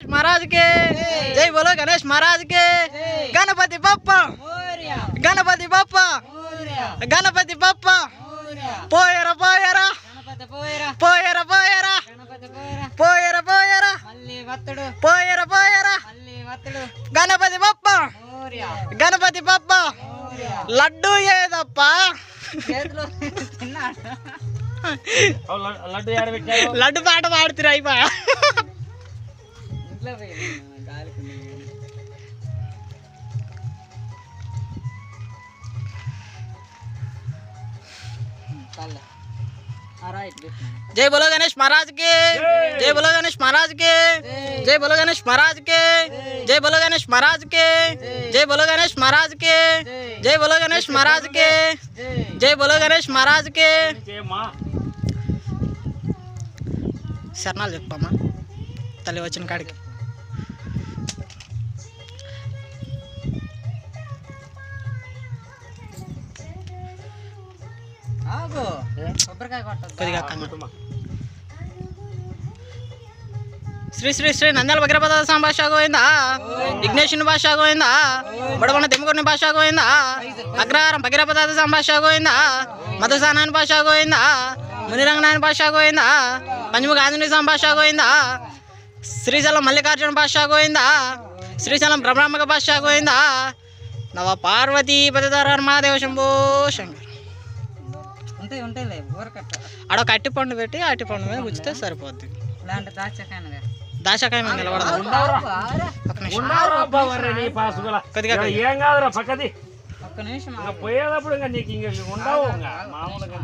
महाराज के जय बोलो गणेश महाराज के गणपति बप्पा गणपति बप्पा गणपति बप्पा పోయరా పోయరా పోయరా పోయరా పోయరా పోయరా పోయరా పోయరా గణపతి బప్ప గణపతి బప్ప లడ్డు ఏదప్ప లడ్డు పాట పాడుతురా అయిపో जय बोलो गणेश महाराज के जय बोलो गणेश महाराज के जय बोलो गणेश महाराज के जय बोलो गणेश महाराज के जय बोलो गणेश महाराज के जय बोलो गणेश महाराज के जय बोलो गणेश महाराज के शरणाలు చెప్పమ్మా తల్లి వచ్చిన కాడికి श्री श्री श्री नंद्याल भगीरथ भाषा गोविंदा विघ्नेश्वरी भाषा गोविंदा बड़वन तिमकुर्नी भाषा गोविंदा अग्रहारम भगीरथ भाषा गोविंदा मधुसानायन भाषा गोविंदा मुनिरंगनायन भाषा गोविंदा पंचमुख आंजनेय स्वामी भाषा गोविंदा श्रीशैलम मल्लिकार्जुन भाषा गोविंदा श्रीशैलम ब्रह्मांबक भाषा गोविंदा नव पार्वती पतिधर महादेव शंभो शंकर ఆడ కట్టి పండు పెట్టి అట్టి పండు మీద గుచ్చితే సరిపోద్ది దాచకాయ మీద పోయేటప్పుడు నీకు ఇంక ఉండవు మామూలుగా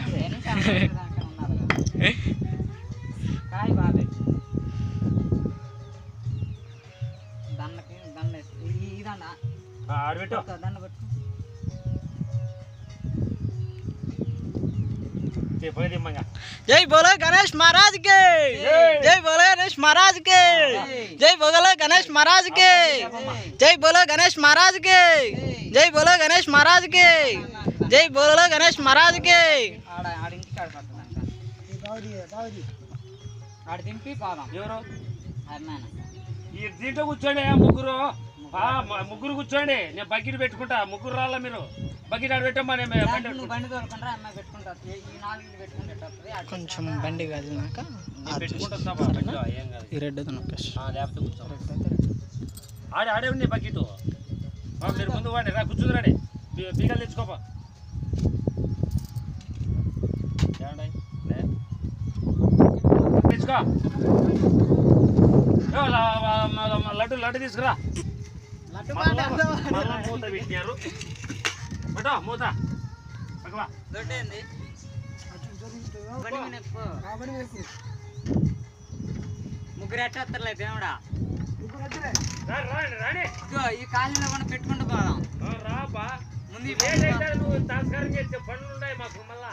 जय बोलो गणेश महाराज के जय बोलो गणेश महाराज के जय बोलो गणेश महाराज के जय बोलो गणेश महाराज के जय बोलो गणेश महाराज के जय बोलो गणेश महाराज के దీంట్లో కూర్చోండి ముగ్గురు కూర్చోండి నేను బకెట్ పెట్టుకుంటా ముగ్గురు రాళ్ళ మీరు బకెట్ ఆడ పెట్టమ్మా కొంచెం బండి కదిలినాక ఈ రెడ్ ఆడే ఉంది బకెట్ మీరు ముందు వాడి రా కూర్చుందిరాడే బీగాలు తెచ్చుకోపా తెచ్చుకో లడ్డు లడ్డు తీసుకురా మూత పెట్టారు బటో మూత ముగ్గురు ఎట్టలే దేవుడా ఈ కాలంలో మనం పెట్టుకుంటూ పోదాం రాబా ముందు నువ్వు సంస్కారం చేసే పనులు ఉన్నాయి మాకు మళ్ళా